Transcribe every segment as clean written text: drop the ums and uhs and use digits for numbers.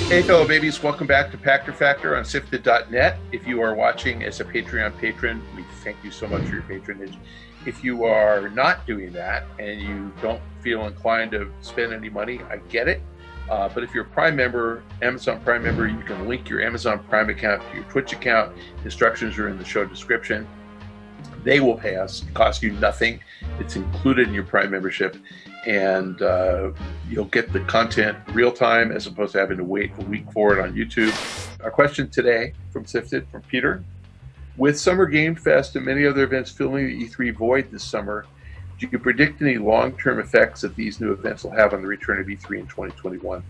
Hey, fellow babies, welcome back to Pachter Factor on SIFTD.net. If you are watching as a Patreon patron, we thank you so much for your patronage. If you are not doing that and you don't feel inclined to spend any money, I get it. But if you're a Prime member, Amazon Prime member, you can link your Amazon Prime account to your Twitch account. Instructions are in the show description. They will pay us. It costs you nothing. It's included in your Prime membership. And you'll get the content real time as opposed to having to wait a week for it on YouTube. Our question today from SIFTD, from Peter. With Summer Game Fest and many other events filling the E3 void this summer, do you predict any long-term effects that these new events will have on the return of E3 in 2021?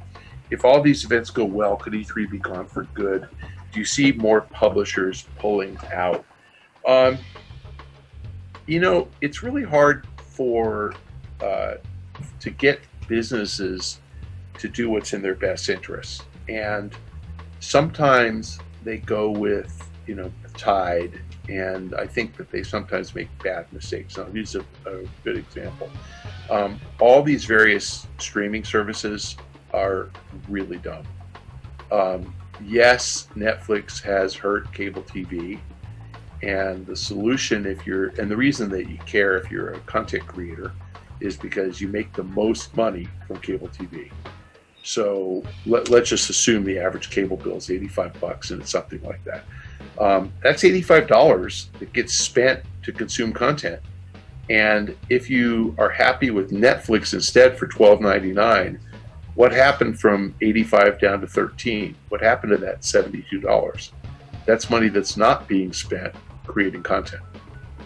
If all these events go well, could E3 be gone for good? Do you see more publishers pulling out? It's really hard to get businesses to do what's in their best interest. And sometimes they go with, the tide, and I think that they sometimes make bad mistakes. Now, here's a good example. All these various streaming services are really dumb. Yes, Netflix has hurt cable TV, and the solution, and the reason that you care if you're a content creator, is because you make the most money from cable TV. So let's just assume the average cable bill is $85 and it's something like that. That's $85 that gets spent to consume content. And if you are happy with Netflix instead for $12.99, what happened from $85 down to $13? What happened to that $72? That's money that's not being spent creating content.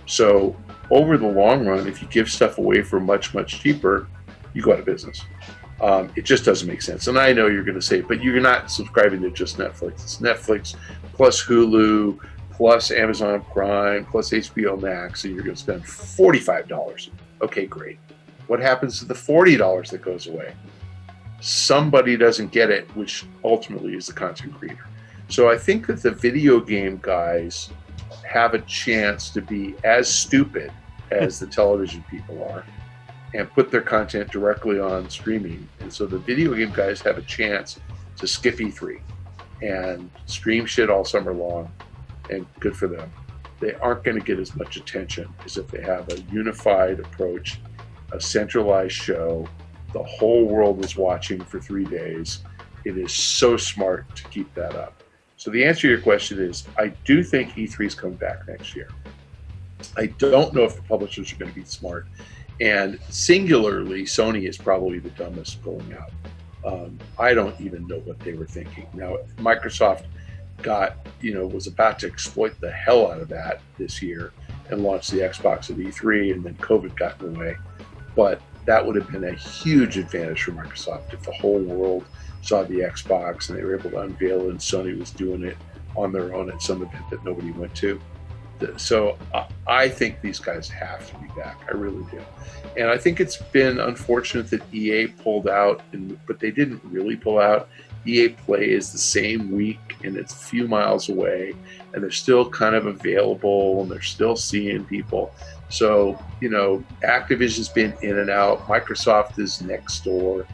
So over the long run, if you give stuff away for much, much cheaper, you go out of business. It just doesn't make sense. And I know you're going to say, but you're not subscribing to just Netflix. It's Netflix plus Hulu plus Amazon Prime plus HBO Max, and you're going to spend $45. Okay, great. What happens to the $40 that goes away? Somebody doesn't get it, which ultimately is the content creator. So I think that the video game guys have a chance to be as stupid as the television people are and put their content directly on streaming. And so the video game guys have a chance to skip E3 and stream shit all summer long, and good for them. They aren't going to get as much attention as if they have a unified approach, a centralized show. The whole world is watching for 3 days. It is so smart to keep that up. So the answer to your question is, I do think E3 is coming back next year. I don't know if the publishers are going to be smart. And singularly, Sony is probably the dumbest going out. I don't even know what they were thinking. Now, Microsoft was about to exploit the hell out of that this year and launch the Xbox at E3, and then COVID got in the way. But that would have been a huge advantage for Microsoft if the whole world saw the Xbox and they were able to unveil it, and Sony was doing it on their own at some event that nobody went to. So I think these guys have to be back. I really do. And I think it's been unfortunate that EA pulled out, but they didn't really pull out. EA Play is the same week, and it's a few miles away, and they're still kind of available, and they're still seeing people. So, Activision's been in and out. Microsoft is next door.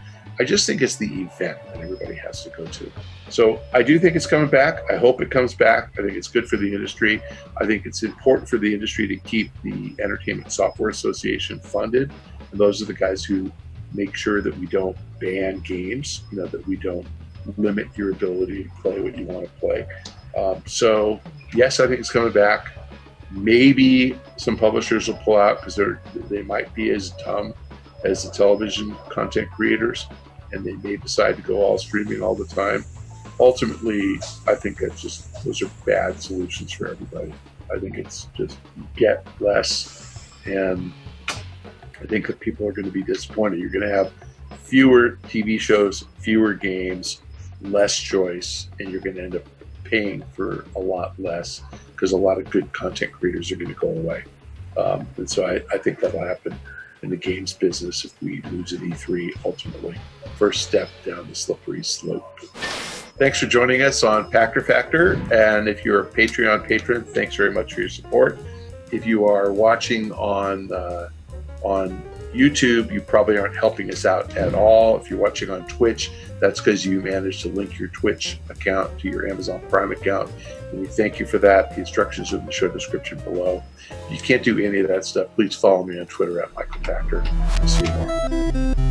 I just think it's the event that everybody has to go to. So I do think it's coming back. I hope it comes back. I think it's good for the industry. I think it's important for the industry to keep the Entertainment Software Association funded. And those are the guys who make sure that we don't ban games, that we don't limit your ability to play what you want to play. So yes, I think it's coming back. Maybe some publishers will pull out because they might be as dumb as the television content creators, and they may decide to go all streaming all the time. Ultimately, I think those are bad solutions for everybody. I think it's just get less, and I think that people are going to be disappointed. You're going to have fewer TV shows, fewer games, less choice, and you're going to end up paying for a lot less because a lot of good content creators are going to go away. And so I think that'll happen in the games business if we lose at E3 ultimately. First step down the slippery slope. Thanks for joining us on Pachter Factor. And if you're a Patreon patron, thanks very much for your support. If you are watching on YouTube, you probably aren't helping us out at all. If you're watching on Twitch, that's because you managed to link your Twitch account to your Amazon Prime account, and we thank you for that. The instructions are in the show description below. If you can't do any of that stuff, please follow me on Twitter at Michael Pachter. See you tomorrow.